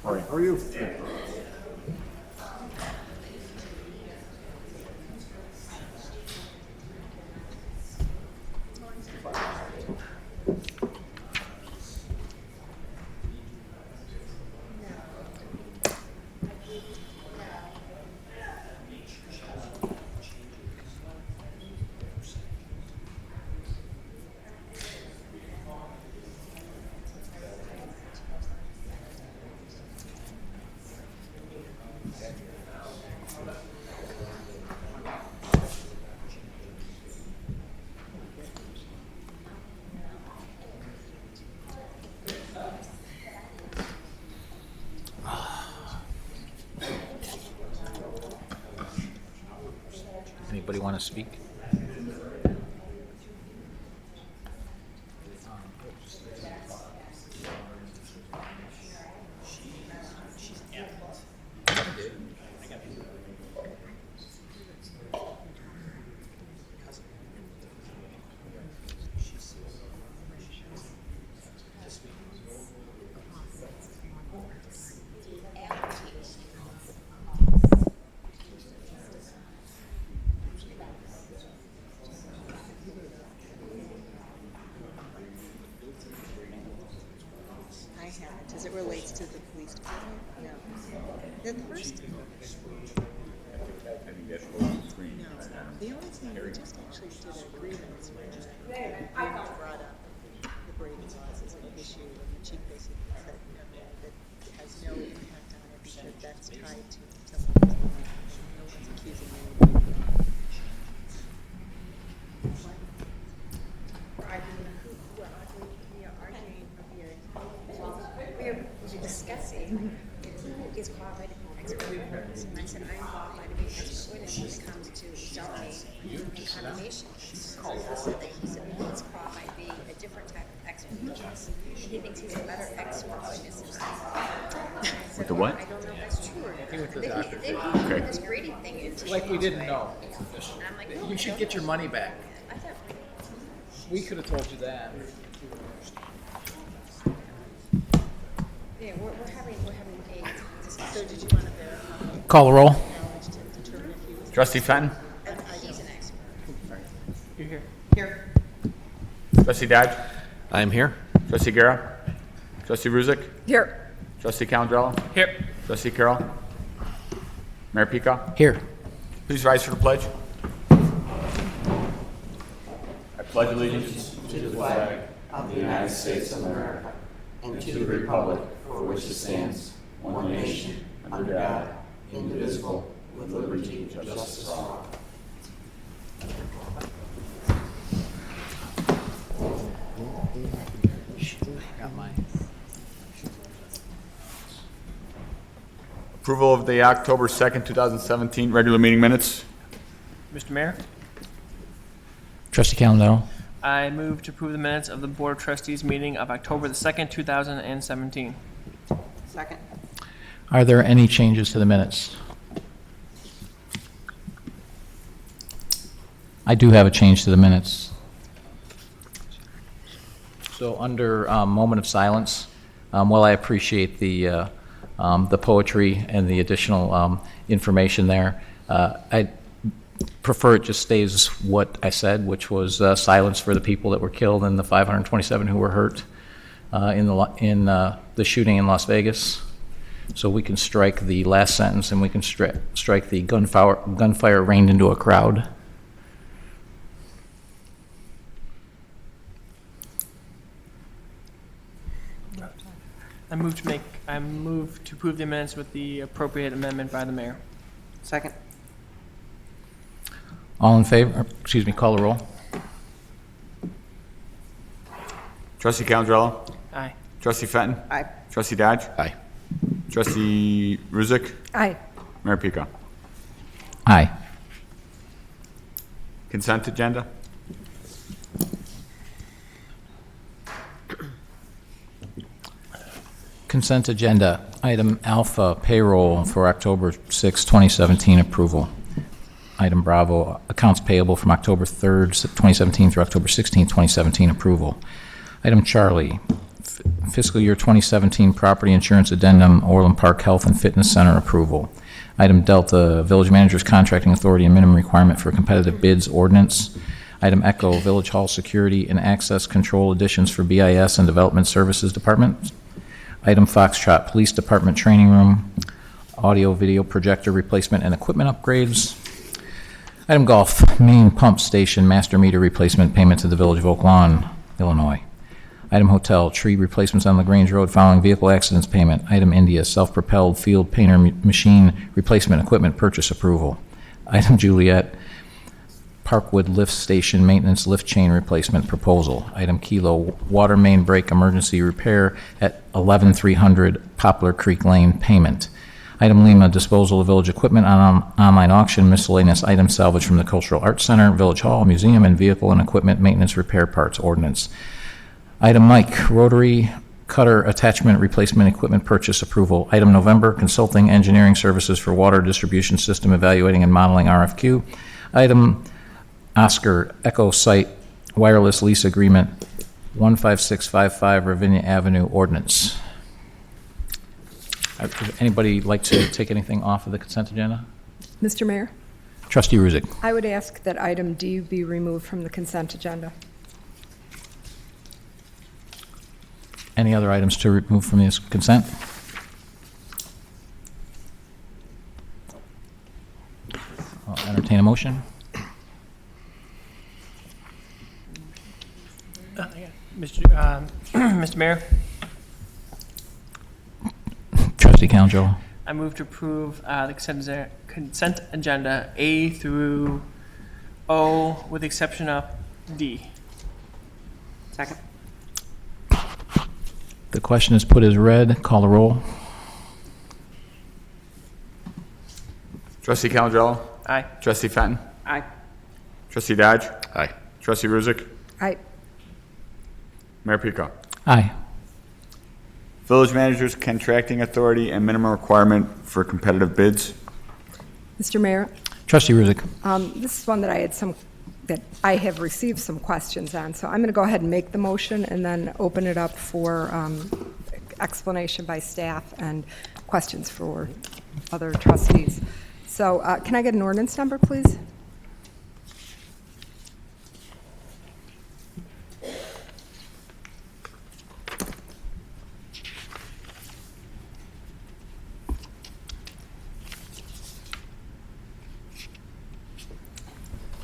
How are you? Anybody want to speak? As it relates to the police department? No. The first? No. The only thing, we just actually did a grievance when grievance brought up the Brady laws as an issue, and the chief basically said, no, that it has no impact on it because that's tied to utilities. No one's accusing anybody. We're discussing is qualified expert witness. And I said, I'm qualified to be an expert witness when it comes to zoning and condemnation. He said, he's qualified to be a different type of expert witness. He thinks he's a better expert witness than I am. With the what? I don't know if that's true or not. I think with the Then doctor. he put this grading thing into Like we didn't know. And I'm like, no, You I should don't get your know. money back. I thought, We could have told you that. yeah, we're having a discussion. So did you want to verify Call the roll. knowledge to determine if he was? Trustee Fenton? He's an expert. You're here. Here. Trustee Dodge? I'm here. Trustee Guerra? Trustee Ruzick? Here. Trustee Calandrella? Here. Trustee Carroll? Mayor Pica? Here. Please rise for the pledge. I pledge allegiance to the flag of the United States of America and to the republic for which it stands, one nation, under God, indivisible, with liberty and justice for all. Approval of the October 2nd, 2017 regular meeting minutes. Mr. Mayor, Trustee Calandrella. I move to approve the minutes of the Board of Trustees meeting of October the 2nd, 2017. Second. Are there any changes to the minutes? I do have a change to the minutes. So under moment of silence, while I appreciate the poetry and the additional information there, I prefer it just stays what I said, which was silence for the people that were killed and the 527 who were hurt in the shooting in Las Vegas. So we can strike the last sentence and we can strike the gunfire rained into a crowd. I move to approve the minutes with the appropriate amendment by the mayor. Second. All in favor? Excuse me, call the roll. Trustee Calandrella? Aye. Trustee Fenton? Aye. Trustee Dodge? Aye. Trustee Ruzick? Aye. Mayor Pica? Aye. Consent agenda? Consent agenda, item alpha, payroll for October 6, 2017 approval. Item Bravo, accounts payable from October 3rd, 2017 through October 16, 2017 approval. Item Charlie, fiscal year 2017 property insurance addendum, Orland Park Health and Fitness Center approval. Item Delta, village manager's contracting authority and minimum requirement for competitive bids ordinance. Item Echo, Village Hall security and access control additions for BIS and Development Services Department. Item Foxtrot, Police Department training room, audio video projector replacement and equipment upgrades. Item Golf, main pump station master meter replacement payment to the Village of Oak Lawn, Illinois. Item Hotel, tree replacements on LaGrange Road following vehicle accidents payment. Item India, self-propelled field painter machine replacement equipment purchase approval. Item Juliet, Parkwood lift station maintenance lift chain replacement proposal. Item Kilo, water main break emergency repair at 11300 Poplar Creek Lane payment. Item Lima, disposal of village equipment on online auction, miscellaneous items salvaged from the Cultural Arts Center, Village Hall, Museum, and vehicle and equipment maintenance repair parts ordinance. Item Mike, rotary cutter attachment replacement equipment purchase approval. Item November, consulting engineering services for water distribution system evaluating and modeling RFQ. Item Oscar, Echo Site wireless lease agreement, 15655 Ravinia Avenue ordinance. Would anybody like to take anything off of the consent agenda? Mr. Mayor, Trustee Ruzick. I would ask that item D be removed from the consent agenda. Any other items to remove from this consent? I'll entertain a motion. Mr. Mayor, Trustee Caljo. I move to approve the consent agenda A through O with the exception of D. Second. The question is put as read. Call the roll. Trustee Calabello. Aye. Trustee Fenton. Aye. Trustee Dodge. Aye. Trustee Ruzick. I, Mayor Pico. Aye. Village manager's contracting authority and minimum requirement for competitive bids. Mr. Mayor, Trustee Ruzick. this is one that I have received some questions on, so I'm going to go ahead and make the motion and then open it up for explanation by staff and questions for other trustees. So can I get an ordinance number, please?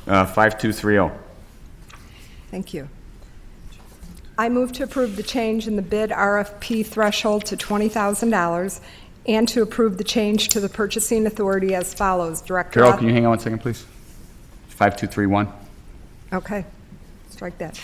Uh, 5230. Thank you. I move to approve the change in the bid RFP threshold to $20,000 and to approve the change to the purchasing authority as follows. Director. Carol, can you hang on 1 second, please? 5231. Okay, strike that.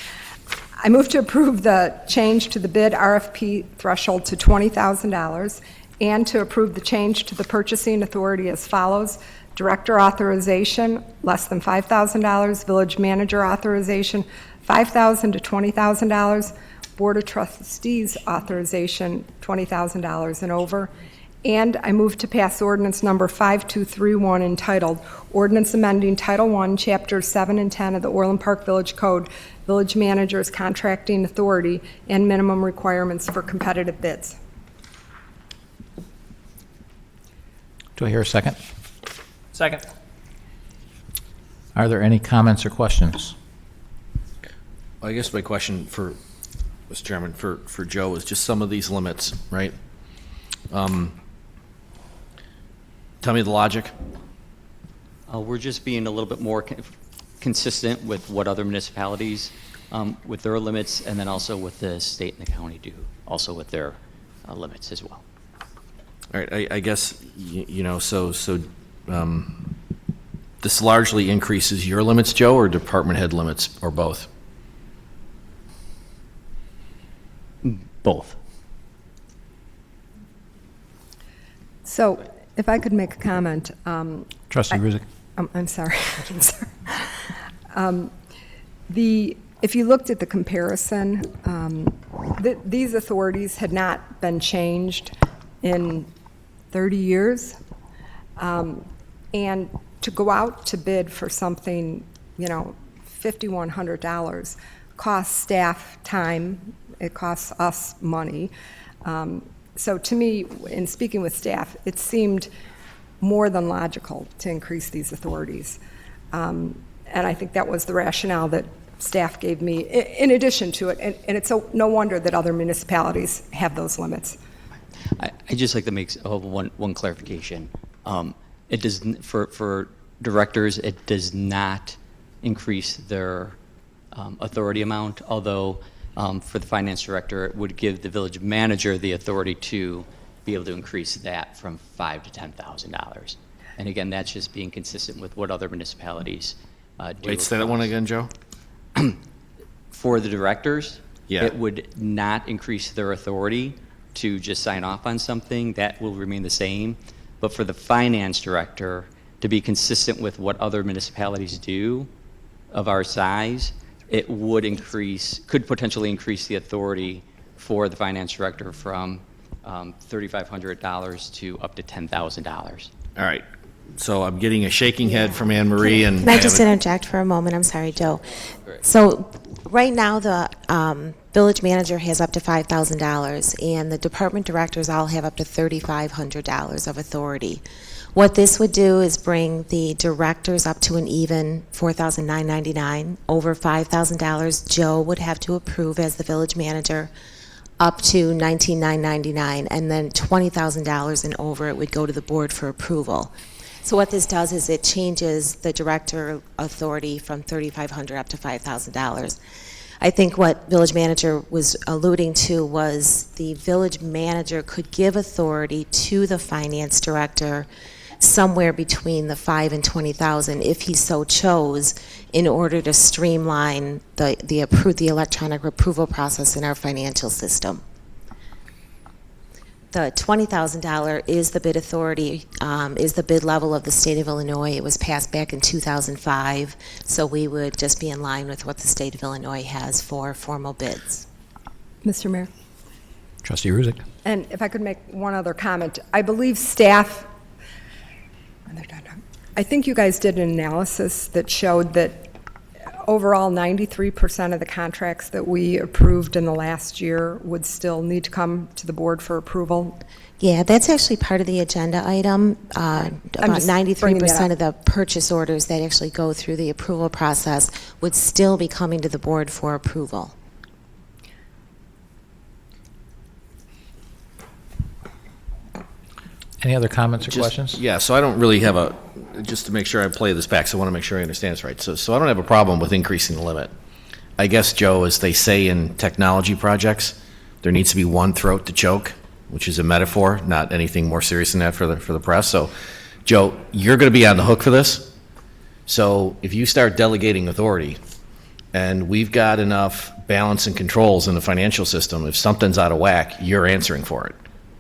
I move to approve the change to the bid RFP threshold to $20,000 and to approve the change to the purchasing authority as follows. Director authorization, less than $5,000. Village manager authorization, $5,000 to $20,000. Board of Trustees authorization, $20,000 and over. And I move to pass ordinance number 5231 entitled Ordinance Amending Title I, Chapters 7 and 10 of the Orland Park Village Code, Village Manager's Contracting Authority, and Minimum Requirements for Competitive Bids. Do I hear a second? Second. Are there any comments or questions? I guess my question for, Mr. Chairman, for Joe is just some of these limits, right? Tell me the logic. We're just being a little bit more consistent with what other municipalities, with their limits, and then also with the state and the county do, also with their limits as well. All right, I guess, this largely increases your limits, Joe, or department head limits, or both? Both. So if I could make a comment. Trustee Ruzick. I'm sorry. I'm sorry. If you looked at the comparison, these authorities had not been changed in 30 years. And to go out to bid for something, $5,100 costs staff time It costs us money. So to me, in speaking with staff, it seemed more than logical to increase these authorities. And I think that was the rationale that staff gave me, in addition to it. And it's no wonder that other municipalities have those limits. I just like to make one clarification. It does, for directors, it does not increase their authority amount, although for the finance director, it would give the village manager the authority to be able to increase that from $5,000 to $10,000. And again, that's just being consistent with what other municipalities do. Wait, say that one again, Joe? For the directors, Yeah. it would not increase their authority to just sign off on something. That will remain the same. But for the finance director, to be consistent with what other municipalities do of our size, it would could potentially increase the authority for the finance director from $3,500 to up to $10,000. All right. So I'm getting a shaking head from Anne Marie and. Can I just interject for a moment? I'm sorry, Joe. So right now, the village manager has up to $5,000, and the department directors all have up to $3,500 of authority. What this would do is bring the directors up to an even $4,999. Over $5,000, Joe would have to approve as the village manager, up to $19,999, and then $20,000 and over, it would go to the board for approval. So what this does is it changes the director authority from $3,500 up to $5,000. I think what village manager was alluding to was the village manager could give authority to the finance director somewhere between the $5,000 and $20,000 if he so chose, in order to streamline the electronic approval process in our financial system. The $20,000 is the bid authority, is the bid level of the state of Illinois. It was passed back in 2005, so we would just be in line with what the state of Illinois has for formal bids. Mr. Mayor? Trustee Ruzick. And if I could make one other comment, I believe staff, I think you guys did an analysis that showed that overall 93% of the contracts that we approved in the last year would still need to come to the board for approval. Yeah, that's actually part of the agenda item. About just bringing that 93% up. of the purchase orders that actually go through the approval process would still be coming to the board for approval. Any other comments or Just- questions? Yeah, so I don't really have just to make sure I play this back, so I want to make sure I understand this right. So I don't have a problem with increasing the limit. I guess, Joe, as they say in technology projects, there needs to be one throat to choke, which is a metaphor, not anything more serious than that for the press. So, Joe, you're going to be on the hook for this. So if you start delegating authority, and we've got enough balance and controls in the financial system, if something's out of whack, you're answering for it.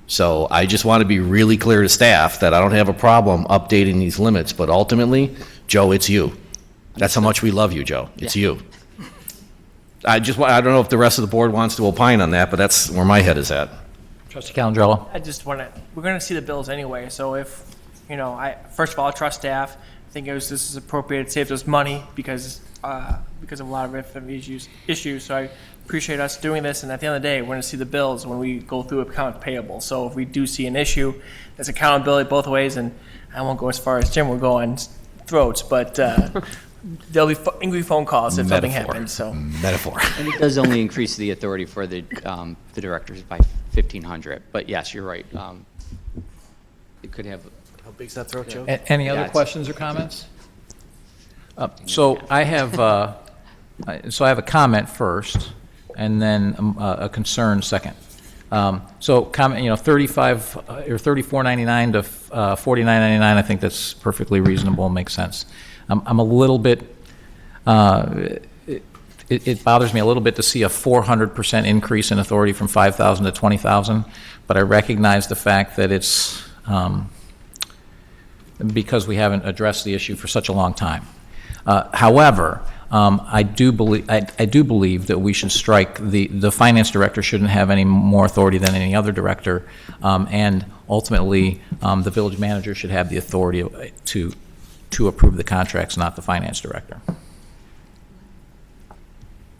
So I just want to be really clear to staff that I don't have a problem updating these limits, but ultimately, Joe, it's you. That's how much we love you, Joe. It's you. I don't know if the rest of the board wants to opine on that, but that's where my head is at. Trustee Calandrello. I just want to, we're going to see the bills anyway, so if, first of all, I trust staff. I think this is appropriate. It saves us money because of a lot of IFM issues. So I appreciate us doing this, and at the end of the day, we're going to see the bills when we go through accounts payable. So if we do see an issue, there's accountability both ways, and I won't go as far as Jim will go on throats, but there'll be angry phone calls if something happens. So Metaphor. And it does only increase the authority for the directors by $1,500. But yes, you're right. It could have. How big's that throat, Joe? Any other it's- questions or comments? So I have a comment first, and then a concern second. So comment, 35 or $34.99 to $49.99. I think that's perfectly reasonable and makes sense. I'm a little bit. It bothers me a little bit to see a 400% increase in authority from 5,000 to 20,000, but I recognize the fact that it's because we haven't addressed the issue for such a long time. However, I do believe that we should strike the finance director shouldn't have any more authority than any other director, and ultimately the village manager should have the authority to approve the contracts, not the finance director.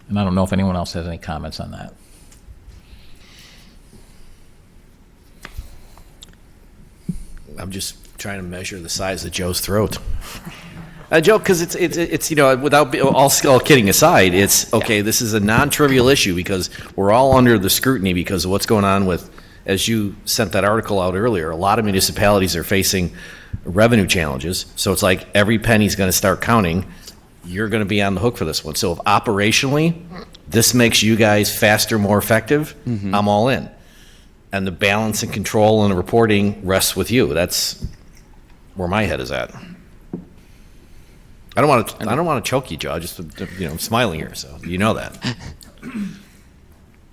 And I don't know if anyone else has any comments on that. I'm just trying to measure the size of Joe's throat. Joe, because it's without all kidding aside, it's, okay, this is a non-trivial issue because we're all under the scrutiny because of what's going on with, as you sent that article out earlier, a lot of municipalities are facing revenue challenges. So it's like every penny's going to start counting. You're going to be on the hook for this one. So if operationally, this makes you guys faster, more effective, I'm all in. And the balance and control and the reporting rests with you. That's where my head is at. I don't want to choke you, Joe. I'm smiling here, so you know that.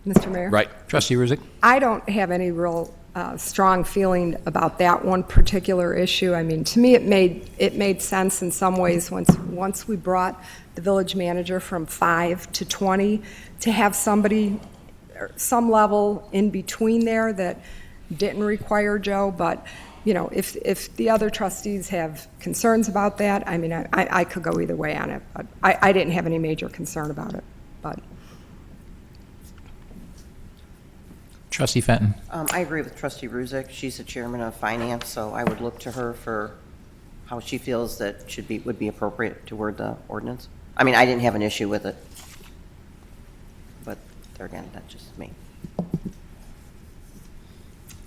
Mr. Mayor? Right. Trustee Ruzick? I don't have any real strong feeling about that one particular issue. I mean, to me, it made sense in some ways once we brought the village manager from 5 to 20 to have somebody, some level in between there that didn't require Joe, but if the other trustees have concerns about that, I mean, I could go either way on it, but I didn't have any major concern about it, but. Trustee Fenton? I agree with Trustee Ruzick. She's the chairman of finance, so I would look to her for how she feels that would be appropriate to word the ordinance. I mean, I didn't have an issue with it, but there again, that's just me.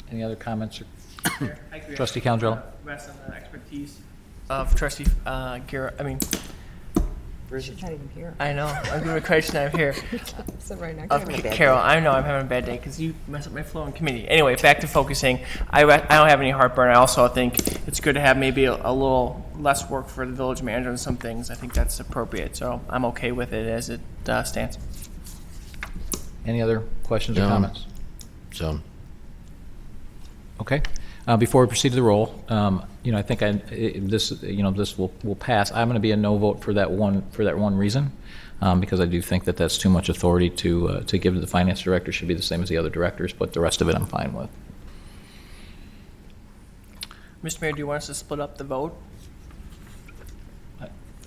Any other comments? I agree. Trustee Calendrello? Rest on the expertise of Trustee Garrett. I mean, She's not even here. I know. I'm doing a question. I'm here. Sit right next Of to me. Carol, I know I'm having a bad day because you mess up my flow in committee. Anyway, back to focusing. I don't have any heartburn. I also think it's good to have maybe a little less work for the village manager on some things. I think that's appropriate. So I'm okay with it as it stands. Any other questions or No. comments? So, Okay. Before we proceed to the roll, I think this will pass. I'm going to be a no vote for that one reason, because I do think that that's too much authority to give to the finance director. Should be the same as the other directors, but the rest of it I'm fine with. Mr. Mayor, do you want us to split up the vote?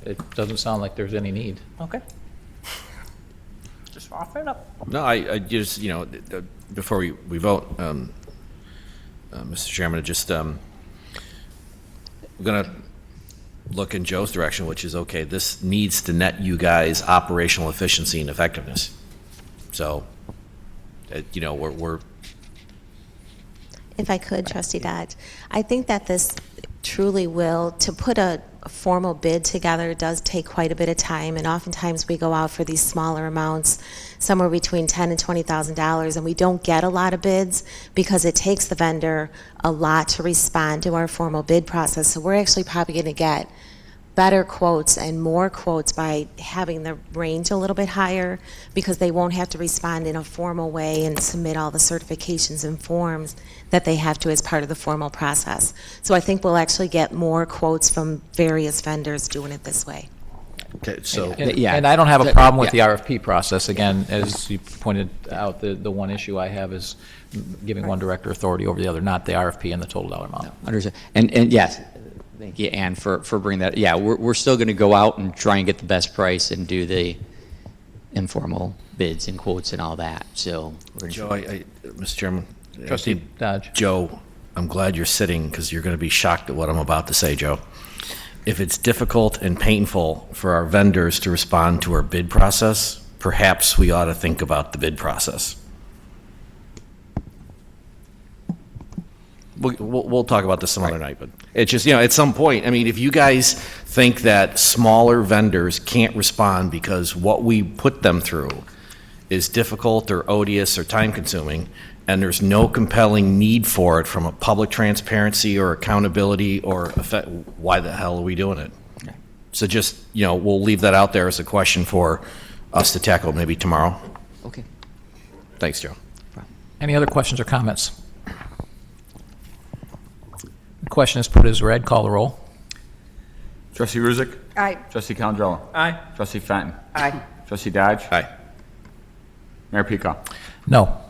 It doesn't sound like there's any need. Okay. Just offer it up. no, I just, before we vote, Mr. Chairman, we're going to look in Joe's direction, which is, okay, this needs to net you guys operational efficiency and effectiveness. So, we're If I could, Trustee Dodge, I think that this truly will, to put a formal bid together does take quite a bit of time, and oftentimes we go out for these smaller amounts, somewhere between $10,000 and $20,000, and we don't get a lot of bids because it takes the vendor a lot to respond to our formal bid process. So we're actually probably going to get better quotes and more quotes by having the range a little bit higher, because they won't have to respond in a formal way and submit all the certifications and forms that they have to as part of the formal process. So I think we'll actually get more quotes from various vendors doing it this way. okay. So, And I don't have a problem with the RFP process. Again, as you pointed out, the one issue I have is giving one director authority over the other, not the RFP and the total dollar amount. Understood. And yes, thank you, Ann, for bringing that. Yeah, we're still going to go out and try and get the best price and do the informal bids and quotes and all that. So, we're Joe, Mr. Chairman. Trustee Dodge? Joe, I'm glad you're sitting because you're going to be shocked at what I'm about to say, Joe. If it's difficult and painful for our vendors to respond to our bid process, perhaps we ought to think about the bid process. We'll talk about this some other night, but it's just, at some point, I mean, if you guys think that smaller vendors can't respond because what we put them through is difficult or odious or time-consuming, and there's no compelling need for it from a public transparency or accountability or effect, why the hell are we doing it? Okay. So just, we'll leave that out there as a question for us to tackle maybe tomorrow. okay. Thanks, Joe. Any other questions or comments? The question is put as read. Call the roll. Trustee Ruzick? Aye. Trustee Calendrello? Aye. Trustee Fenton? Aye. Trustee Dodge? Aye. Mayor Peacock? No.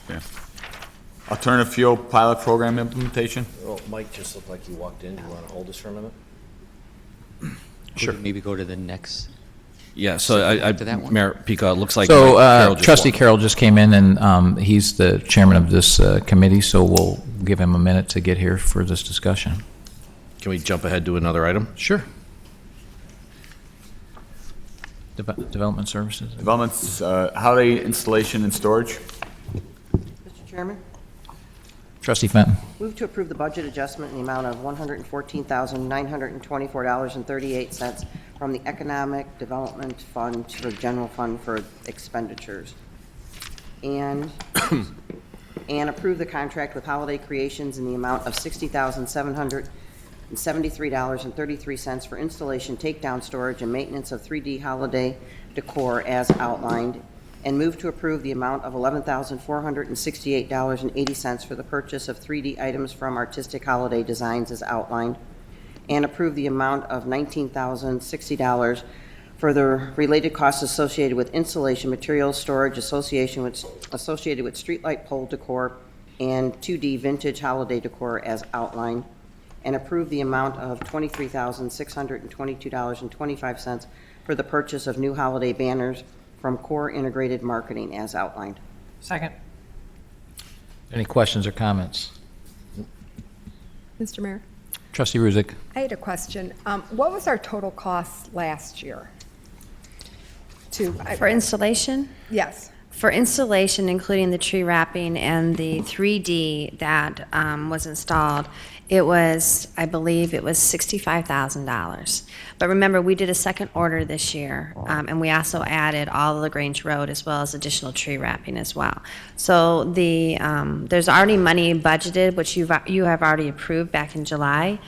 Yeah. Alternative fuel pilot program implementation? Well, Mike just looked like he walked in. Do you want to hold this for a minute? Sure. Could we maybe go to the next? Yeah, so To that one? Mayor Pico, it looks like. So Carol just trustee walked. Carroll just came in, and he's the chairman of this committee, so we'll give him a minute to get here for this discussion. Can we jump ahead to another item? Sure. Development services. Developments, holiday installation and storage. Mr. Chairman, Trustee Fenton. move to approve the budget adjustment in the amount of $114,924.38 from the Economic Development Fund to the General Fund for expenditures. And approve the contract with Holiday Creations in the amount of $60,773.33 for installation, takedown, storage, and maintenance of 3D holiday decor as outlined, and move to approve the amount of $11,468.80 for the purchase of 3D items from Artistic Holiday Designs as outlined, and approve the amount of $19,060 for the related costs associated with installation materials, storage, associated with streetlight pole decor, and 2D vintage holiday decor as outlined, and approve the amount of $23,622.25 for the purchase of new holiday banners from Core Integrated Marketing as outlined. Second. Any questions or comments? Mr. Mayor, Trustee Ruzick. I had a question. What was our total cost last year? For installation? Yes. For installation, including the tree wrapping and the 3D that was installed, it was, I believe, it was $65,000. But remember, we did a second order this year, and we also added all of LaGrange Road as well as additional tree wrapping as well. So there's already money budgeted, which you have already approved back in July,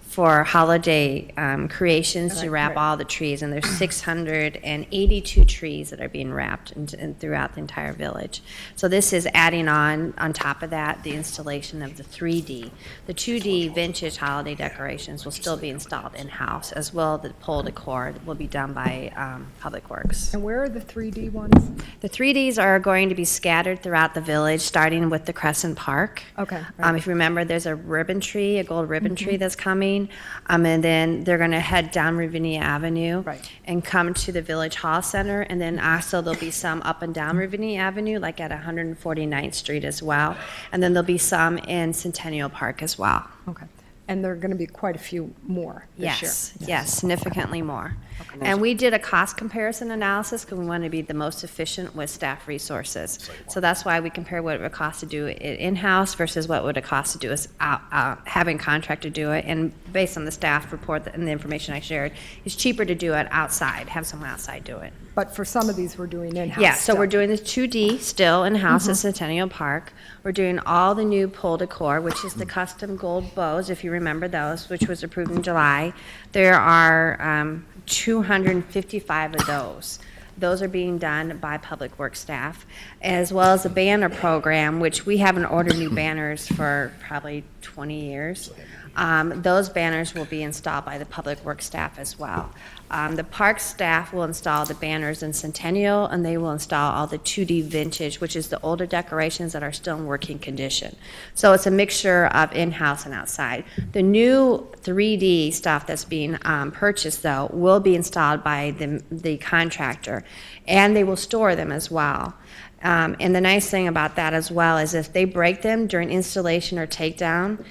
for holiday creations to wrap all the trees, and there's 682 trees that are being wrapped throughout the entire village. So this is adding on top of that, the installation of the 3D. The 2D vintage holiday decorations will still be installed in-house, as well as the pole decor will be done by Public Works. And where are the 3D ones? The 3Ds are going to be scattered throughout the village, starting with the Crescent Park. Okay. If you remember, there's a ribbon tree, a gold ribbon tree that's coming. And then they're going to head down Ravinia Avenue. Right. And come to the Village Hall Center. And then also there'll be some up and down Ravinia Avenue, like at 149th Street as well. And then there'll be some in Centennial Park as well. Okay. And there are going to be quite a few more this year. Yes, significantly more. And we did a cost comparison analysis because we want to be the most efficient with staff resources. So that's why we compare what it would cost to do it in-house versus what would it cost to do is having contractor do it. And based on the staff report and the information I shared, it's cheaper to do it outside, have someone outside do it. But for some of these, we're doing in-house. Yeah, so we're stuff. doing the 2D still in-house at Centennial Park. We're doing all the new pole decor, which is the custom gold bows, if you remember those, which was approved in July. There are 255 of those. Those are being done by Public Works staff, as well as the banner program, which we haven't ordered new banners for probably 20 years. Those banners will be installed by the Public Works staff as well. The park staff will install the banners in Centennial, and they will install all the 2D vintage, which is the older decorations that are still in working condition. So it's a mixture of in-house and outside. The new 3D stuff that's being purchased, though, will be installed by the contractor, and they will store them as well. And the nice thing about that as well is if they break them during installation or takedown,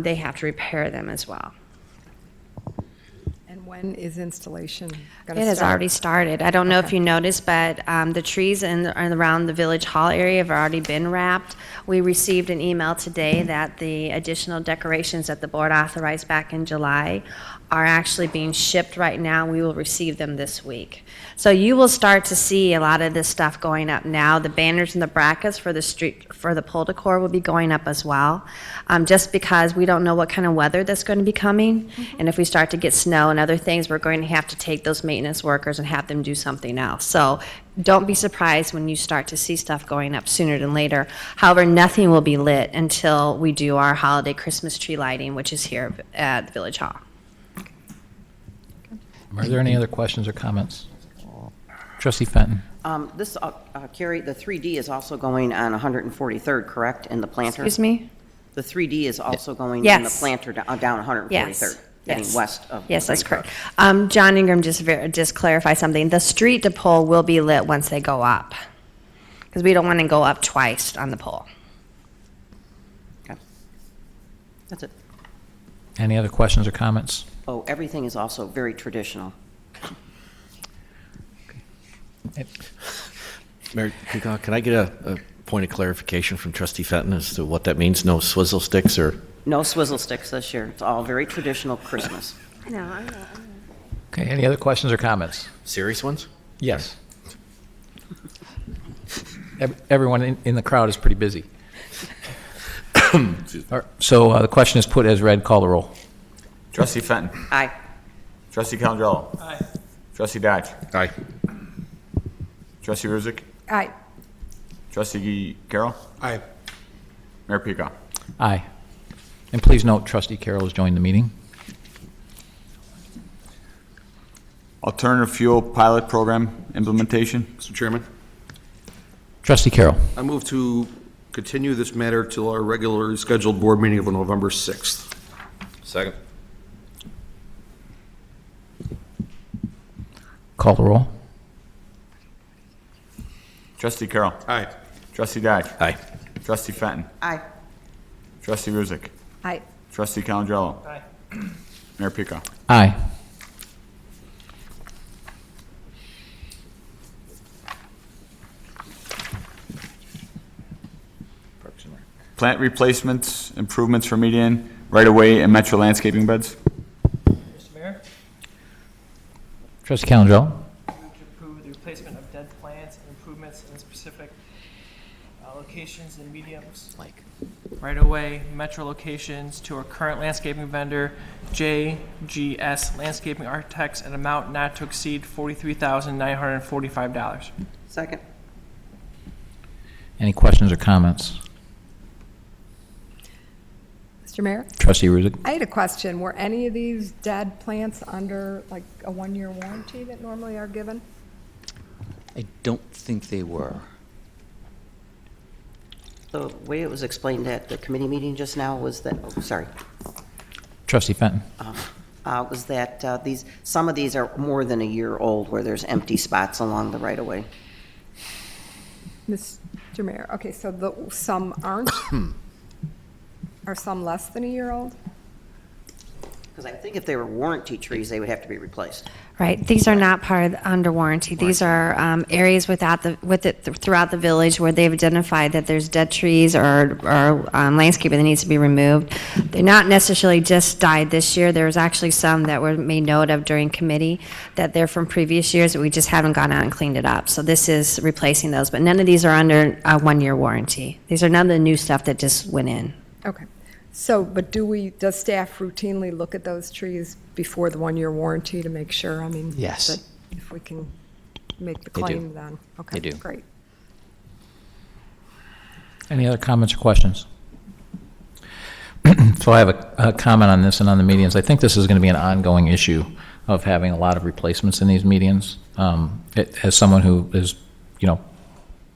they have to repair them as well. And when is installation going to start? It has already started. I don't know if you noticed, but the trees around the Village Hall area have already been wrapped. We received an email today that the additional decorations that the board authorized back in July are actually being shipped right now. We will receive them this week. So you will start to see a lot of this stuff going up now. The banners and the brackets for the pole decor will be going up as well, just because we don't know what kind of weather that's going to be coming. And if we start to get snow and other things, we're going to have to take those maintenance workers and have them do something else. So don't be surprised when you start to see stuff going up sooner than later. However, nothing will be lit until we do our holiday Christmas tree lighting, which is here at the Village Hall. Are there any other questions or comments? Trustee Fenton. Carrie, the 3D is also going on 143rd, correct, in the planter? Excuse me? The 3D is also going in the Yes. planter down 143rd? Yes. heading Yes. west of. Yes, that's Orland correct. Park. John Ingram just clarify something. The street to pole will be lit once they go up, because we don't want to go up twice on the pole. Okay. That's it. Any other questions or comments? Oh, everything is also very traditional. Mayor Peacock, can I get a point of clarification from trustee Fenton as to what that means? No swizzle sticks or? No swizzle sticks this year. It's all very traditional Christmas. I know. Okay, any other questions or comments? Serious ones? Yes. Everyone in the crowd is pretty busy. All right, so the question is put as read. Call the roll. Trustee Fenton. Aye. Trustee Calandrello. Aye. Trustee Dodge. Aye. Trustee Ruzick. Aye. Trustee Carroll. Aye. Mayor Peacock. Aye. And please note, Trustee Carroll has joined the meeting. Alternative fuel pilot program implementation. Mr. Chairman, Trustee Carroll. I move to continue this matter till our regularly scheduled board meeting of November 6th. Second. Call the roll. Trustee Carroll. Aye. Trustee Dodge. Aye. Trustee Fenton. Aye. Trustee Ruzick. Aye. Trustee Calandrello. Aye. Mayor Peacock. Aye. Plant replacements, improvements for median, right-of-way, and metro landscaping beds. Mr. Mayor, Trustee Calandrello. move to approve the replacement of dead plants and improvements in specific locations and mediums, like right-of-way, metro locations, to our current landscaping vendor, JGS Landscaping Architects, an amount not to exceed $43,945. Second. Any questions or comments? Mr. Mayor? Trustee Ruzick. I had a question. Were any of these dead plants under like a one-year warranty that normally are given? I don't think they were. The way it was explained at the committee meeting just now was that, oh, sorry, Trustee Fenton. was that some of these are more than a year old where there's empty spots along the right-of-way. Mr. Mayor, okay, so some aren't? Are some less than a year old? Because I think if they were warranty trees, they would have to be replaced. Right, these are not part of, under warranty. These are areas throughout the village where they've identified that there's dead trees or landscaping that needs to be removed. They're not necessarily just died this year. There's actually some that were made note of during committee that they're from previous years that we just haven't gone out and cleaned it up. So this is replacing those, but none of these are under a one-year warranty. These are none of the new stuff that just went in. Okay. So, but does staff routinely look at those trees before the one-year warranty to make sure, I mean? Yes. That if we can make the They do. claim then? Okay, They do. great. Any other comments or questions? So I have a comment on this and on the medians. I think this is going to be an ongoing issue of having a lot of replacements in these medians. As someone who is,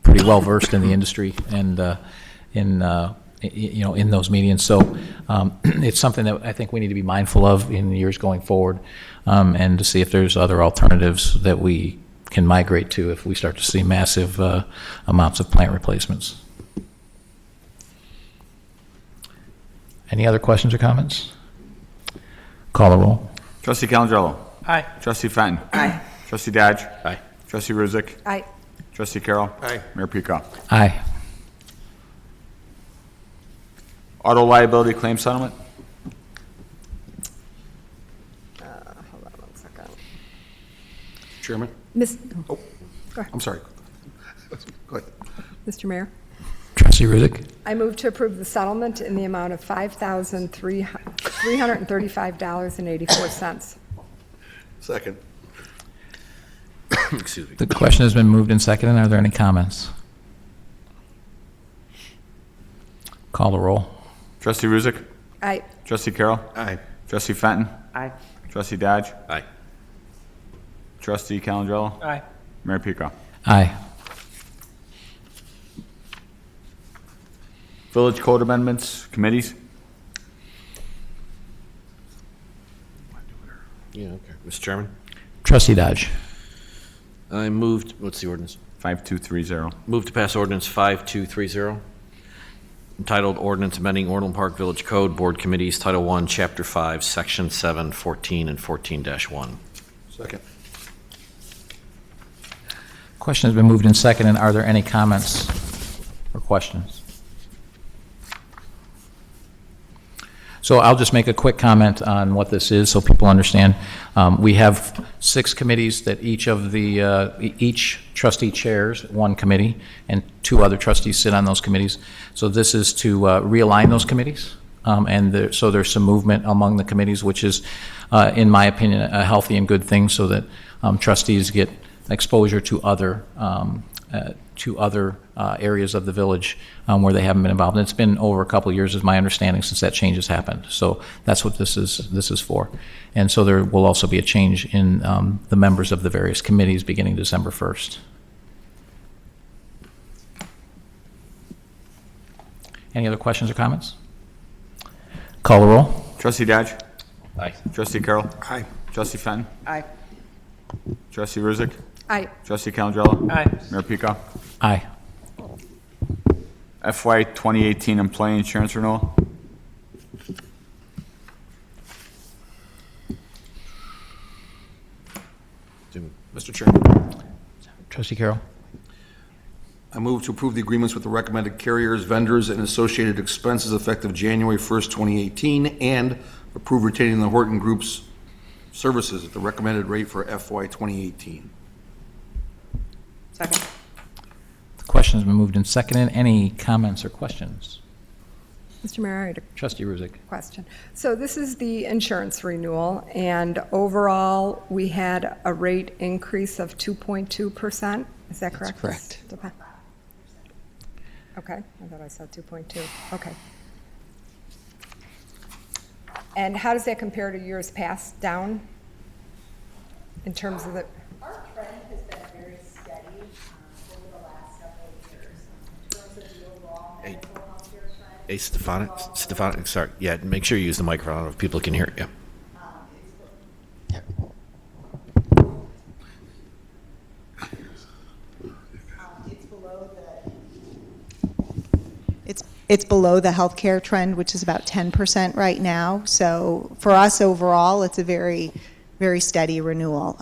pretty well versed in the industry and in those medians. So it's something that I think we need to be mindful of in years going forward, and to see if there's other alternatives that we can migrate to if we start to see massive amounts of plant replacements. Any other questions or comments? Call the roll. Trustee Calandrello. Aye. Trustee Fenton. Aye. Trustee Dodge. Aye. Trustee Ruzick. Aye. Trustee Carroll. Aye. Mayor Peacock. Aye. Auto liability claim settlement. Hold on one second. Chairman? Go ahead. I'm sorry. Go ahead. Mr. Mayor? Trustee Ruzick. I move to approve the settlement in the amount of $5,335.84. Second. Excuse me. The question has been moved and seconded. Are there any comments? Call the roll. Trustee Ruzick. Aye. Trustee Carroll. Aye. Trustee Fenton. Aye. Trustee Dodge. Aye. Trustee Calandrello. Aye. Mayor Peacock. Aye. Village code amendments, committees. Yeah, okay. Mr. Chairman? Trustee Dodge. I moved, what's the ordinance? 5230. Move to pass ordinance 5230, entitled Ordinance Amending Orland Park Village Code, Board Committees, Title I, Chapter 5, Section 7, 14, and 14-1. Second. Question has been moved and seconded. Are there any comments or questions? So I'll just make a quick comment on what this is so people understand. We have 6 committees that each trustee chairs one committee, and 2 other trustees sit on those committees. So this is to realign those committees, so there's some movement among the committees, which is, in my opinion, a healthy and good thing, so that trustees get exposure to other areas of the village where they haven't been involved. And it's been over a couple of years, is my understanding, since that change has happened. So that's what this is for. And so there will also be a change in the members of the various committees beginning December 1st. Any other questions or comments? Call the roll. Trustee Dodge? Aye. Trustee Carroll? Aye. Trustee Fenn? Aye. Trustee Ruzek? Aye. Trustee Calandrella? Aye. Mayor Pico? Aye. FY 2018 employee insurance renewal? Mr. Chairman, Trustee Carroll. I move to approve the agreements with the recommended carriers, vendors, and associated expenses effective January 1st, 2018, and approve retaining the Horton Group's services at the recommended rate for FY 2018. Second. The question has been moved and seconded. Any comments or questions? Mr. Mayor, I had a Trustee Ruzek. question. So this is the insurance renewal, and overall, we had a rate increase of 2.2%. Is that correct? correct. Okay, I thought I saw 2.2. Okay. And how does that compare to years past, down, in terms of the? Our trend has been very steady over the last several years. In terms of the overall medical healthcare trend. Hey, Stefanik, sorry. Yeah, make sure you use the microphone. I don't know if people can hear you. It's below the healthcare trend, which is about 10% right now. So for us overall, it's a very, very steady renewal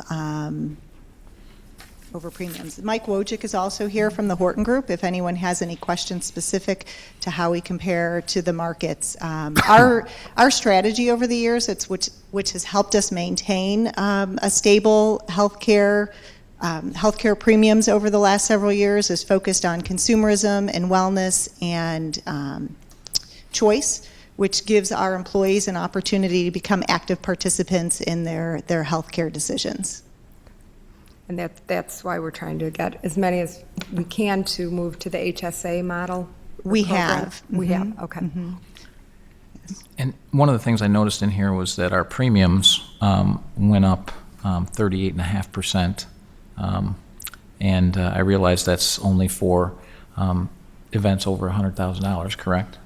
over premiums. Mike Wojcik is also here from the Horton Group, if anyone has any questions specific to how we compare to the markets. Our strategy over the years, which has helped us maintain a stable healthcare premiums over the last several years, is focused on consumerism and wellness and choice, which gives our employees an opportunity to become active participants in their healthcare decisions. And that's why we're trying to get as many as we can to move to the HSA model? We program? have. We Mhm. have, okay. Mhm. And one of the things I noticed in here was that our premiums went up 38.5%. And I realize that's only for events over $100,000, correct?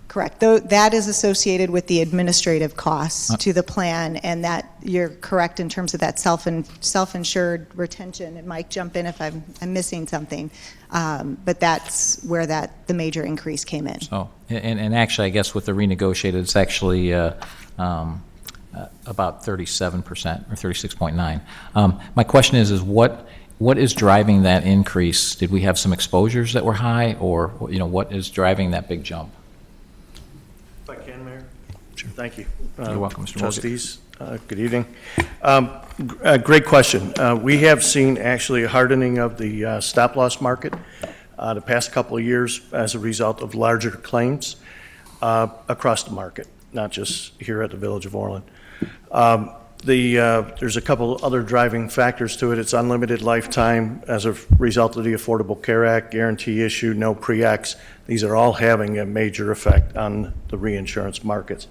Correct. Though that is associated with the administrative costs to the plan, and that you're correct in terms of that self-insured retention. And Mike, jump in if I'm missing something. But that's where the major increase came in. So, and actually, I guess with the renegotiated, it's actually about 37% or 36.9. My question is what is driving that increase? Did we have some exposures that were high, or what is driving that big jump? If I can, Mayor? Sure. Thank you. You're welcome, Mr. Morgan. Trustees, good evening. Great question. We have seen actually a hardening of the stop-loss market the past couple of years as a result of larger claims across the market, not just here at the Village of Orland. There's a couple other driving factors to it. It's unlimited lifetime as a result of the Affordable Care Act, guarantee issue, no pre-X. These are all having a major effect on the reinsurance markets.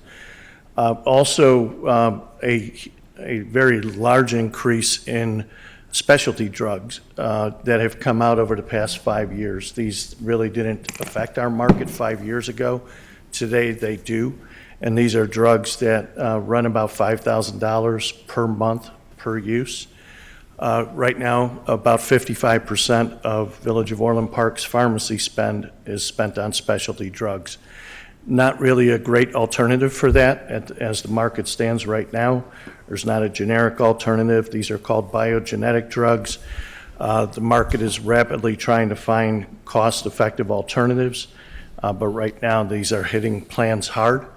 Also, a very large increase in specialty drugs that have come out over the past 5 years. These really didn't affect our market 5 years ago. Today they do. and these are drugs that run about $5,000 per month per use. Right now, about 55% of Village of Orland Park's pharmacy spend is spent on specialty drugs. Not really a great alternative for that as the market stands right now. There's not a generic alternative. These are called biogenetic drugs. The market is rapidly trying to find cost-effective alternatives, but right now these are hitting plans hard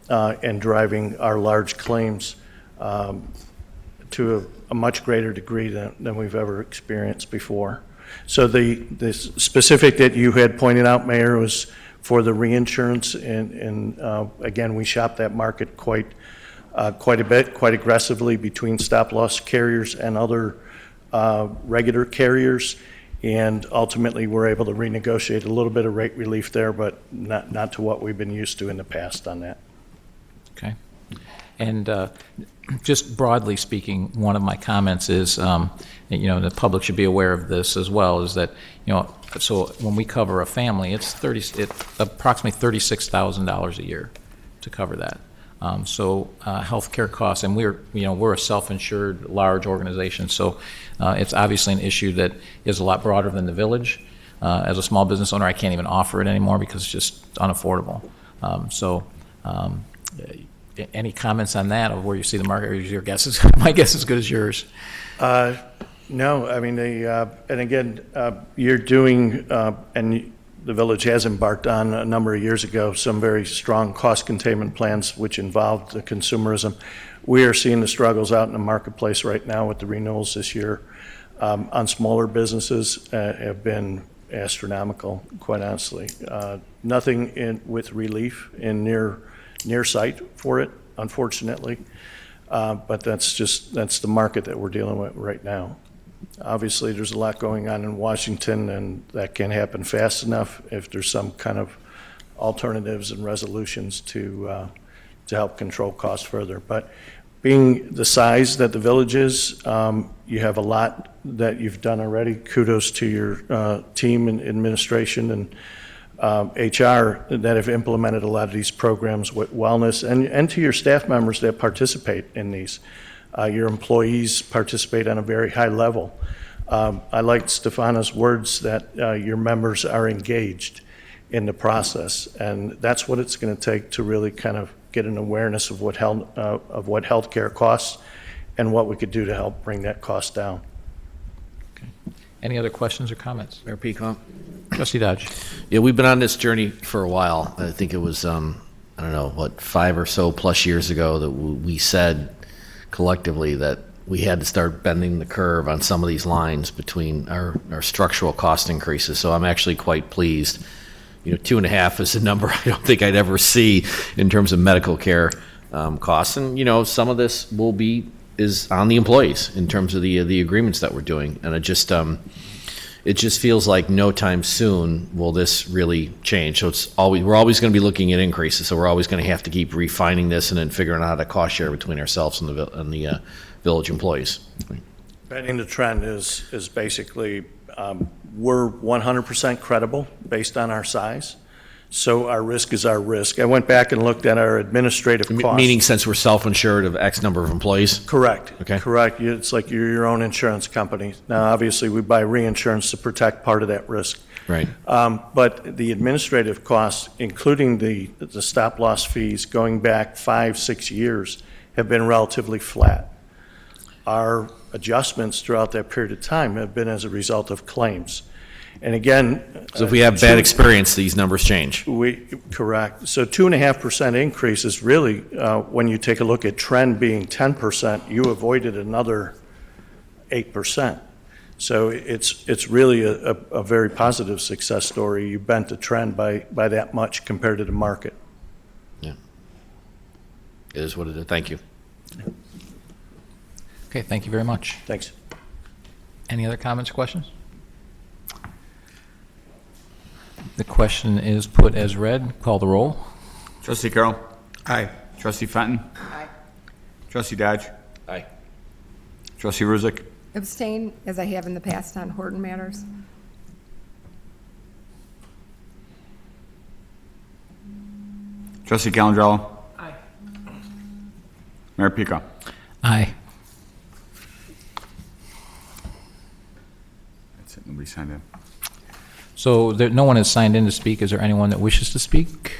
and driving our large claims to a much greater degree than we've ever experienced before. So the specific that you had pointed out, Mayor, was for the reinsurance, and again, we shop that market quite a bit, quite aggressively between stop-loss carriers and other regular carriers, and ultimately we're able to renegotiate a little bit of rate relief there, but not to what we've been used to in the past on that. Okay. And just broadly speaking, one of my comments is, the public should be aware of this as well, is that, so when we cover a family, it's approximately $36,000 a year to cover that. So healthcare costs, and we're a self-insured large organization, so it's obviously an issue that is a lot broader than the village. As a small business owner, I can't even offer it anymore because it's just unaffordable. Any comments on that, of where you see the market, or your guess is, my guess is as good as yours? No, I mean, and again, you're doing, and the village has embarked on a number of years ago, some very strong cost containment plans which involved the consumerism. We are seeing the struggles out in the marketplace right now with the renewals this year on smaller businesses have been astronomical, quite honestly. Nothing with relief in near sight for it, unfortunately. But that's the market that we're dealing with right now. Obviously, there's a lot going on in Washington, and that can't happen fast enough if there's some kind of alternatives and resolutions to help control costs further. But being the size that the village is, you have a lot that you've done already. Kudos to your team and administration and HR that have implemented a lot of these programs with wellness, and to your staff members that participate in these. Your employees participate on a very high level. I liked Stefana's words that your members are engaged in the process, and that's what it's going to take to really kind of get an awareness of what healthcare costs and what we could do to help bring that cost down. Okay. Any other questions or comments? Mayor Peacock? Trustee Dodge. Yeah, we've been on this journey for a while. I think it was, 5 or so plus years ago that we said collectively that we had to start bending the curve on some of these lines between our structural cost increases. So I'm actually quite pleased. 2.5 is a number I don't think I'd ever see in terms of medical care costs. And, some of this is on the employees in terms of the agreements that we're doing. And it just feels like no time soon will this really change. So we're always going to be looking at increases. So we're always going to have to keep refining this and then figuring out how to cost share between ourselves and the village employees. Bending the trend is basically we're 100% credible based on our size. So our risk is our risk. I went back and looked at our administrative costs. Meaning since we're self-insured of X number of employees? Correct. Okay. Correct. It's like you're your own insurance company. Now, obviously, we buy reinsurance to protect part of that risk. Right. But the administrative costs, including the stop-loss fees going back 5-6 years, have been relatively flat. Our adjustments throughout that period of time have been as a result of claims. And again, so if we have bad experience, these numbers change. Correct. So 2.5% increase is really, when you take a look at trend being 10%, you avoided another 8%. So it's really a very positive success story. You bent the trend by that much compared to the market. Yeah. It is what it is. Thank you. Okay, thank you very much. Thanks. Any other comments or questions? The question is put as read. Call the roll. Trustee Carroll. Aye. Trustee Fenton. Aye. Trustee Dodge. Aye. Trustee Ruzick. Abstain, as I have in the past on Horton matters. Trustee Calandrello. Aye. Mayor Pico. Aye. That's it, nobody signed in. So no one has signed in to speak. Is there anyone that wishes to speak?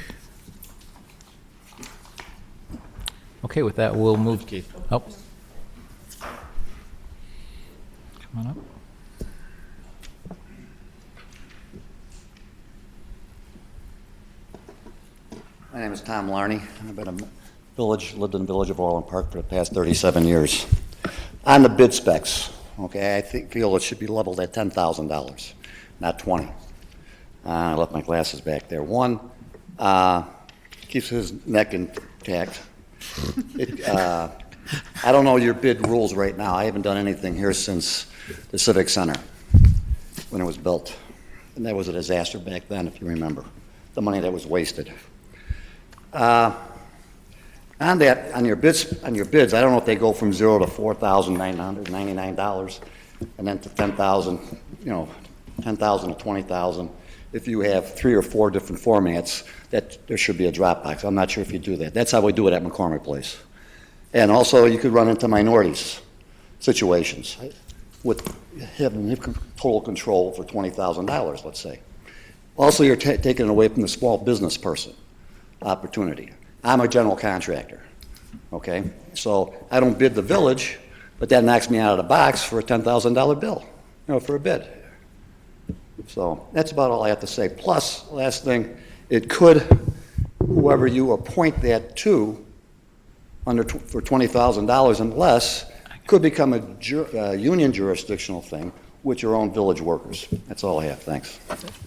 Okay, with that, we'll move. Oh. Come on up. My name is Tom Larney. I've been lived in the Village of Orland Park for the past 37 years. On the bid specs, okay, I feel it should be leveled at $10,000, not 20. I left my glasses back there. One, keeps his neck intact. I don't know your bid rules right now. I haven't done anything here since the Civic Center when it was built. And that was a disaster back then, if you remember. The money that was wasted. On your bids, I don't know if they go from $0 to $4,999, and then to $10,000, $10,000 to $20,000. If you have 3 or 4 different formats, that there should be a drop box. I'm not sure if you do that. That's how we do it at McCormick Place. And also, you could run into minorities situations with having total control for $20,000, let's say. Also, you're taking it away from the small business person opportunity. I'm a general contractor, okay? So I don't bid the village, but that knocks me out of the box for a $10,000 bill, for a bid. So that's about all I have to say. Plus, last thing, it could, whoever you appoint that to, for $20,000 and less, could become a union jurisdictional thing with your own village workers. That's all I have. Thanks.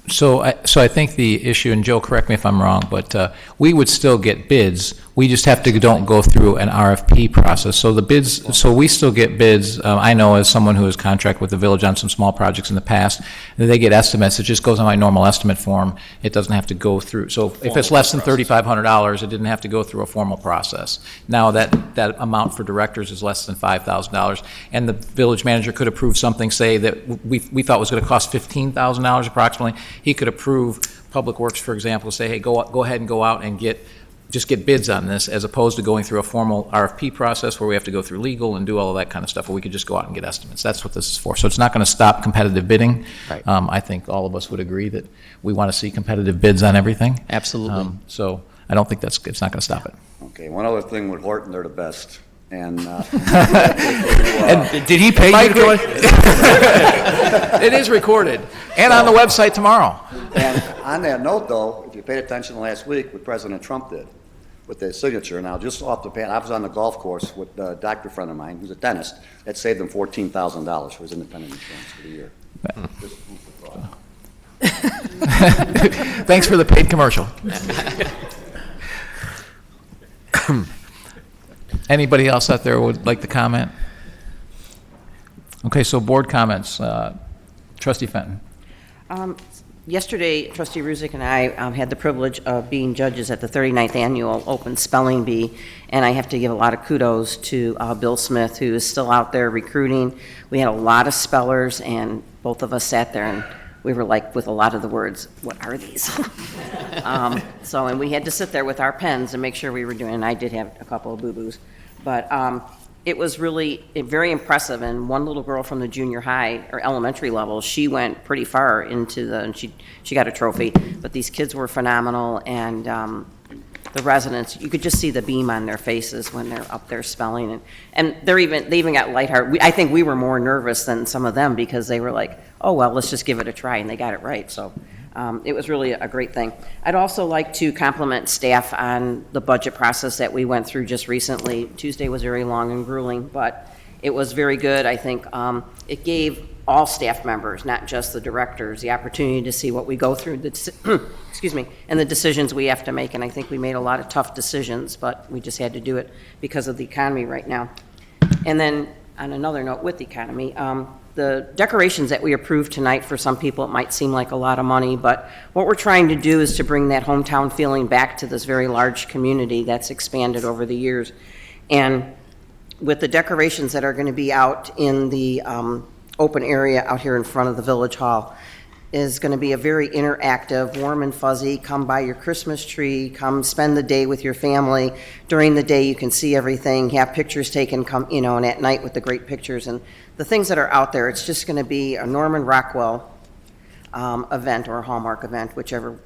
So I think the issue, and Joe, correct me if I'm wrong, but we would still get bids. We just have to don't go through an RFP process. So the bids, so we still get bids. I know as someone who has contracted with the village on some small projects in the past, they get estimates. It just goes on my normal estimate form. It doesn't have to go through. So if it's less than $3,500, it didn't have to go through a formal process. Now that amount for directors is less than $5,000, and the village manager could approve something, say that we thought was going to cost $15,000 approximately. He could approve Public Works, for example, say, hey, go ahead and go out and just get bids on this, as opposed to going through a formal RFP process where we have to go through legal and do all of that kind of stuff, where we could just go out and get estimates. That's what this is for. So it's not going to stop competitive bidding. Right. I think all of us would agree that we want to see competitive bids on everything. Absolutely. So I don't think it's not going to stop it. Okay, one other thing with Horton, they're the best. And, and did he pay you to do it? It is recorded and on the website tomorrow. And on that note, though, if you paid attention last week, what President Trump did with the signature, now just off the pan, I was on the golf course with a doctor friend of mine who's a dentist that saved him $14,000 for his independent insurance for the year. Just food for thought. Thanks for the paid commercial. Anybody else out there would like to comment? Okay, so board comments. Trustee Fenton. Yesterday, Trustee Ruzick and I had the privilege of being judges at the 39th Annual Open Spelling Bee, and I have to give a lot of kudos to Bill Smith, who is still out there recruiting. We had a lot of spellers, and both of us sat there, and we were like, with a lot of the words, what are these? And we had to sit there with our pens and make sure we were doing, and I did have a couple of boo-boos, but it was really very impressive. And one little girl from the junior high or elementary level, she went pretty far into and she got a trophy. But these kids were phenomenal, and the residents, you could just see the beam on their faces when they're up there spelling, and they even got lighthearted. I think we were more nervous than some of them, because they were like, oh well, let's just give it a try, and they got it right. So it was really a great thing. I'd also like to compliment staff on the budget process that we went through just recently. Tuesday was very long and grueling, but it was very good. I think it gave all staff members, not just the directors, the opportunity to see what we go through, excuse me, and the decisions we have to make. And I think we made a lot of tough decisions, but we just had to do it because of the economy right now. And then on another note with the economy, the decorations that we approved tonight, for some people it might seem like a lot of money, but what we're trying to do is to bring that hometown feeling back to this very large community that's expanded over the years. And with the decorations that are going to be out in the open area out here in front of the Village Hall, is going to be a very interactive, warm and fuzzy, come buy your Christmas tree, come spend the day with your family. During the day, you can see everything, have pictures taken, come, and at night with the great pictures and the things that are out there. It's just going to be a Norman Rockwell event or a Hallmark event, whichever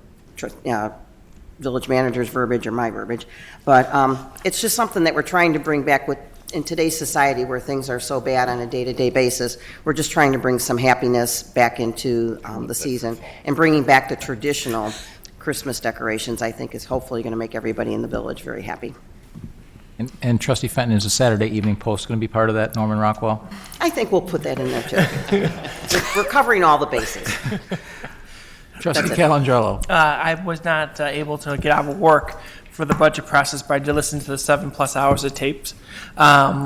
village manager's verbiage or my verbiage. But it's just something that we're trying to bring back in today's society where things are so bad on a day-to-day basis. We're just trying to bring some happiness back into the season, and bringing back the traditional Christmas decorations, I think, is hopefully going to make everybody in the village very happy. And Trustee Fenton, is the Saturday Evening Post going to be part of that, Norman Rockwell? I think we'll put that in there too. We're covering all the bases. Trustee Calandrello. I was not able to get out of work for the budget process, but I did listen to the 7+ hours of tapes,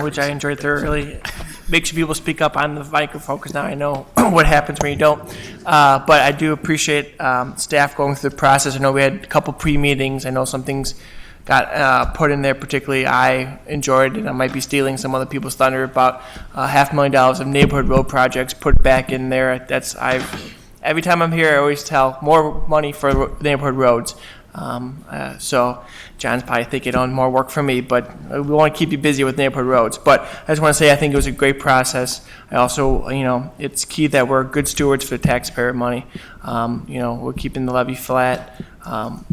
which I enjoyed thoroughly. Make sure people speak up on the microphone, because now I know what happens when you don't. But I do appreciate staff going through the process. I know we had a couple pre-meetings. I know some things got put in there, particularly I enjoyed, and I might be stealing some other people's thunder, about $500,000 of neighborhood road projects put back in there. Every time I'm here, I always tell more money for neighborhood roads. So John's probably thinking on more work for me, but we want to keep you busy with neighborhood roads. But I just want to say I think it was a great process. I also, it's key that we're good stewards for the taxpayer money. We're keeping the levy flat,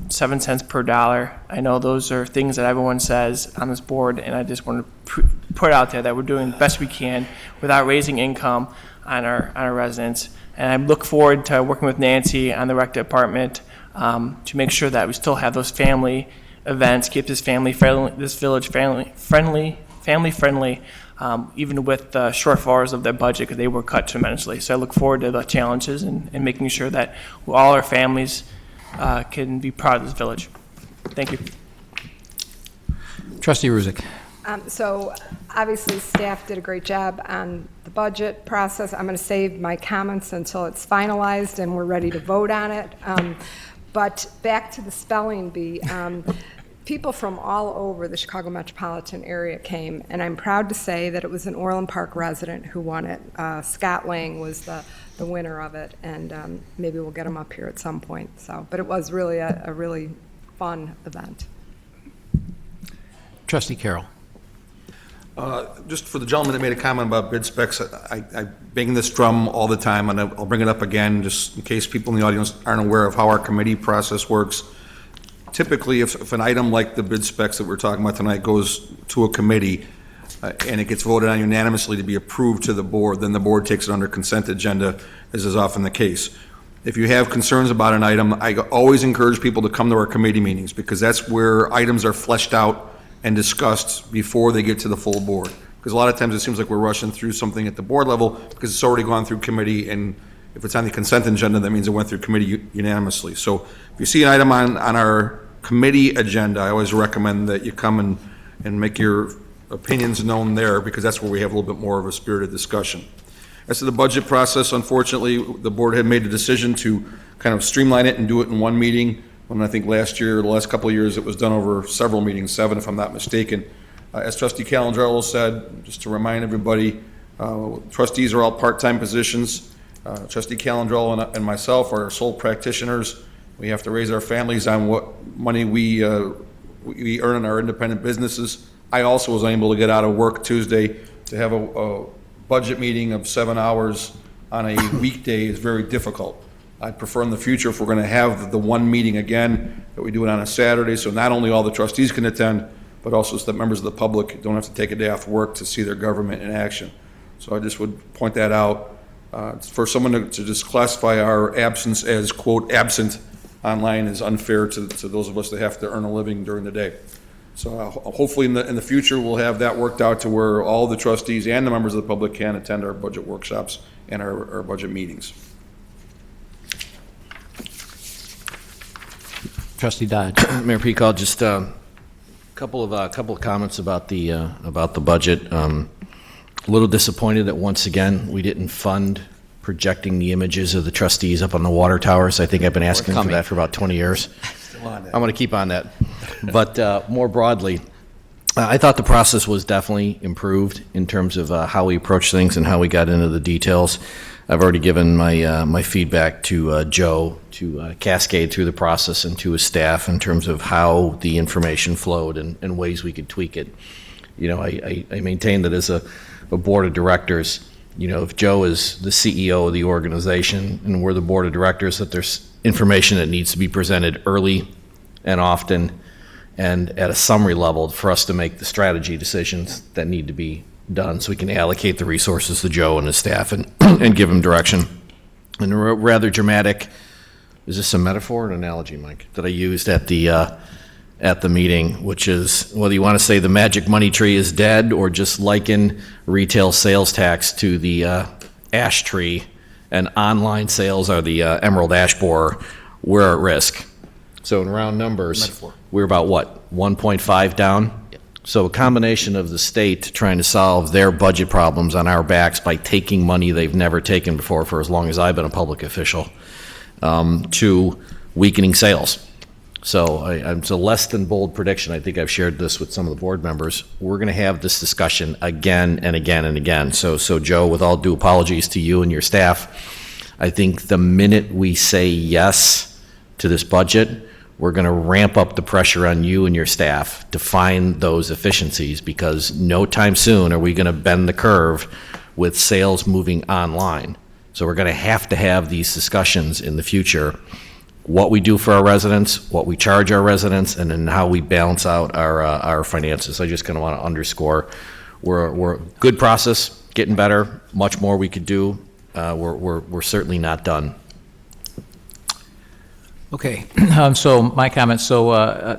7 cents per dollar. I know those are things that everyone says on this board, and I just want to put out there that we're doing the best we can without raising income on our residents. And I look forward to working with Nancy on the rec department to make sure that we still have those family events, keep this village family friendly, even with the shortfalls of their budget, because they were cut tremendously. So I look forward to the challenges and making sure that all our families can be proud of this village. Thank you. Trustee Ruzick. So obviously, staff did a great job on the budget process. I'm going to save my comments until it's finalized and we're ready to vote on it. But back to the spelling bee, people from all over the Chicago metropolitan area came, and I'm proud to say that it was an Orland Park resident who won it. Scott Lang was the winner of it, and maybe we'll get him up here at some point. But it was really a really fun event. Trustee Carroll. Just for the gentleman that made a comment about bid specs, I bang this drum all the time, and I'll bring it up again just in case people in the audience aren't aware of how our committee process works. Typically, if an item like the bid specs that we're talking about tonight goes to a committee and it gets voted on unanimously to be approved to the board, then the board takes it under consent agenda, as is often the case. If you have concerns about an item, I always encourage people to come to our committee meetings, because that's where items are fleshed out and discussed before they get to the full board. Because a lot of times it seems like we're rushing through something at the board level because it's already gone through committee, and if it's on the consent agenda, that means it went through committee unanimously. So if you see an item on our committee agenda, I always recommend that you come and make your opinions known there, because that's where we have a little bit more of a spirited discussion. As to the budget process, unfortunately, the board had made a decision to kind of streamline it and do it in one meeting. When I think the last couple of years, it was done over several meetings, 7 if I'm not mistaken. As Trustee Calandrello said, just to remind everybody, trustees are all part-time positions. Trustee Calandrello and myself are sole practitioners. We have to raise our families on what money we earn in our independent businesses. I also was unable to get out of work Tuesday. To have a budget meeting of 7 hours on a weekday is very difficult. I'd prefer in the future, if we're going to have the one meeting again, that we do it on a Saturday, so not only all the trustees can attend, but also so that members of the public don't have to take a day off work to see their government in action. So I just would point that out. For someone to just classify our absence as, quote, absent online is unfair to those of us that have to earn a living during the day. So hopefully in the future, we'll have that worked out to where all the trustees and the members of the public can attend our budget workshops and our budget meetings. Trustee Dodge. Mayor Pecall, just a couple of comments about the budget. A little disappointed that once again we didn't fund projecting the images of the trustees up on the water towers. I think I've been asking for that for about 20 years. I'm going to keep on that. But more broadly, I thought the process was definitely improved in terms of how we approach things and how we got into the details. I've already given my feedback to Joe to cascade through the process and to his staff in terms of how the information flowed and ways we could tweak it. You know, I maintain that as a board of directors, you know, if Joe is the CEO of the organization and we're the board of directors, that there's information that needs to be presented early and often and at a summary level for us to make the strategy decisions that need to be done so we can allocate the resources to Joe and his staff and, and give him direction. And a rather dramatic, is this a metaphor or an analogy, Mike, that I used at the meeting, which is whether you want to say the magic money tree is dead or just liken retail sales tax to the ash tree and online sales are the emerald ash borer, we're at risk. So in round numbers, we're about what, 1.5 down? Yep. So a combination of the state trying to solve their budget problems on our backs by taking money they've never taken before for as long as I've been a public official, to weakening sales. So it's a less than bold prediction. I think I've shared this with some of the board members. We're going to have this discussion again and again and again. So Joe, with all due apologies to you and your staff, I think the minute we say yes to this budget, we're going to ramp up the pressure on you and your staff to find those efficiencies, because no time soon are we going to bend the curve with sales moving online. So we're going to have these discussions in the future. What we do for our residents, what we charge our residents, and then how we balance out our finances. I just kind of want to underscore we're a good process, getting better, much more we could do. We're certainly not done. Okay, so my comments, so I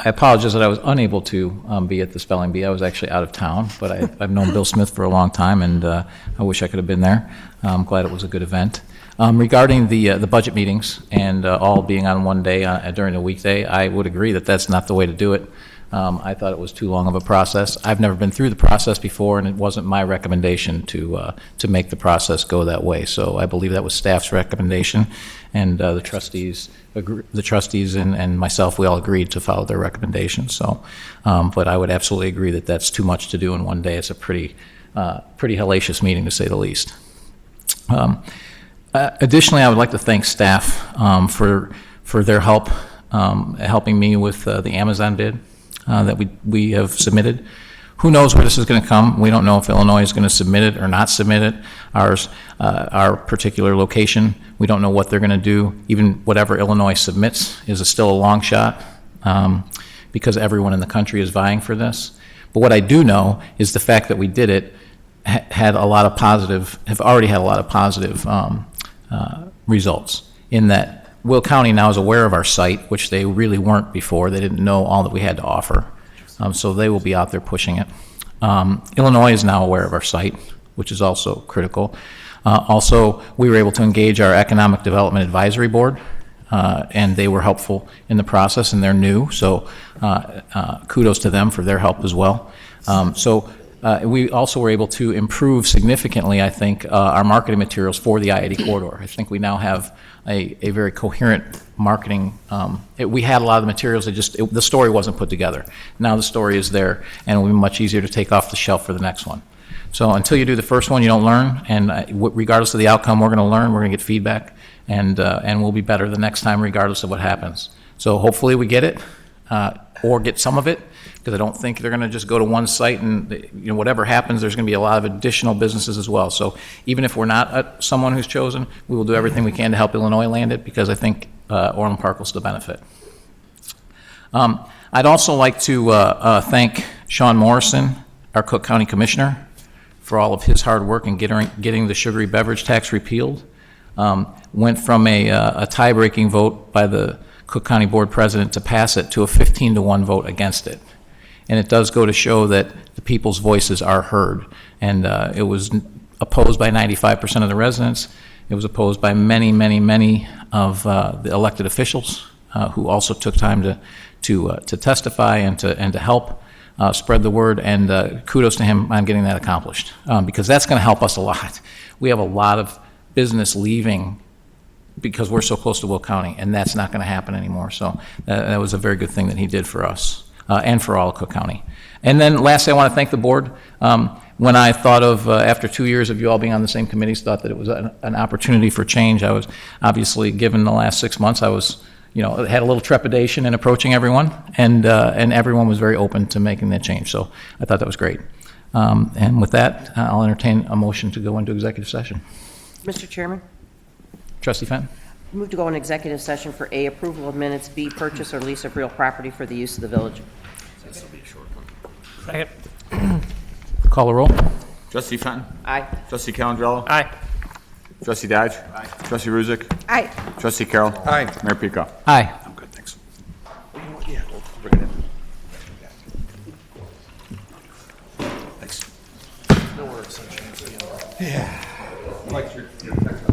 apologize that I was unable to be at the spelling bee. I was actually out of town, but I've known Bill Smith for a long time, and I wish I could have been there. I'm glad it was a good event. Regarding the budget meetings and all being on one day during a weekday, I would agree that that's not the way to do it. I thought it was too long of a process. I've never been through the process before, and it wasn't my recommendation to make the process go that way. So I believe that was staff's recommendation, and the trustees and myself, we all agreed to follow their recommendations. So, but I would absolutely agree that that's too much to do in one day. It's a pretty hellacious meeting, to say the least. Additionally, I would like to thank staff for their help helping me with the Amazon bid that we have submitted. Who knows where this is going to come? We don't know if Illinois is going to submit it or not submit it. Our particular location, we don't know what they're going to do. Even whatever Illinois submits is still a long shot because everyone in the country is vying for this. But what I do know is the fact that we did it have already had a lot of positive results, in that Will County now is aware of our site, which they really weren't before. They didn't know all that we had to offer. So they will be out there pushing it. Illinois is now aware of our site, which is also critical. Also, we were able to engage our Economic Development Advisory Board, and they were helpful in the process, and they're new. So kudos to them for their help as well. We also were able to improve significantly, I think, our marketing materials for the I-80 corridor. I think we now have a very coherent marketing. We had a lot of the materials, the story wasn't put together. Now the story is there, and it will be much easier to take off the shelf for the next one. So until you do the first one, you don't learn, and regardless of the outcome, we're going to learn, we're going to get feedback, and we'll be better the next time regardless of what happens. So hopefully we get it, or get some of it, because I don't think they're going to just go to one site and whatever happens, there's going to be a lot of additional businesses as well. So even if we're not someone who's chosen, we will do everything we can to help Illinois land it, because I think Orland Park will still benefit. I'd also like to thank Sean Morrison, our Cook County Commissioner, for all of his hard work in getting the sugary beverage tax repealed. Went from a tie-breaking vote by the Cook County Board President to pass it to a 15-1 vote against it. And it does go to show that the people's voices are heard. And it was opposed by 95% of the residents. It was opposed by many, many, many of the elected officials who also took time to testify and to help spread the word. And kudos to him on getting that accomplished, because that's going to help us a lot. We have a lot of business leaving because we're so close to Will County, and that's not going to happen anymore. So that was a very good thing that he did for us and for all of Cook County. And then lastly, I want to thank the board. when I thought of, after 2 years of you all being on the same committees, thought that it was an opportunity for change. I was obviously, given the last 6 months, I was, had a little trepidation in approaching everyone, and everyone was very open to making that change. So I thought that was great. And with that, I'll entertain a motion to go into executive session. Mr. Chairman, Trustee Fenton? move to go in executive session for A, approval of minutes, B, purchase or lease of real property for the use of the village. Second. Call the roll. Trustee Fenton? Aye. Trustee Calendrello? Aye. Trustee Dodge? Aye. Trustee Ruzick? Aye. Trustee Carroll? Aye. Mayor Pico? Aye. I'm good, thanks. Yeah, we'll bring it in. Thanks. Yeah. Like your text.